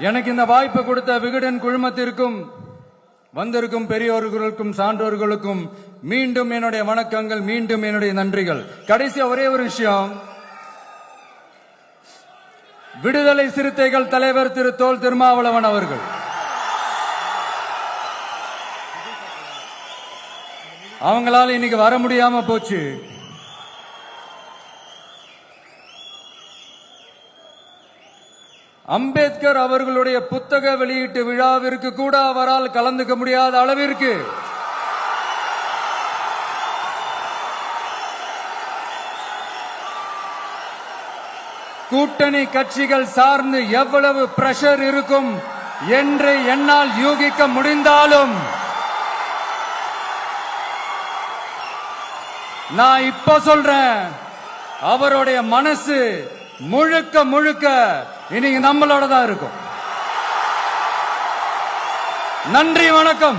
எனக்கு இந்த வாய்ப்பு கொடுத்த விகடன் குழுமத்திற்கும் வந்திருக்கும் பெரியோர்களுக்கும் சான்றோர்களுக்கும் மீண்டும் என்னுடைய வணக்கங்கள், மீண்டும் என்னுடைய நன்றிகள். கடைசியா ஒரே ஒரு விஷயம், விடுதலை சிறுத்தைகள் தலைவர் திரு தோல் திருமாவளவன் அவர்கள் அவங்களால இன்னைக்கு வர முடியாம போச்சு. அம்பேத்கர் அவர்களுடைய புத்தக வெளியீட்டு விழாவிற்கு கூட அவரால் கலந்துக்க முடியாத அளவிற்கு கூட்டணி கட்சிகள் சார்ந்து எவ்வளவு பிரஷர் இருக்கும் என்று என்னால் யூகிக்க முடிந்தாலும் நான் இப்ப சொல்றேன், அவருடைய மனசு முழுக்க முழுக்க இன்னைக்கு நம்மளோட தான் இருக்கும். நன்றி, வணக்கம்.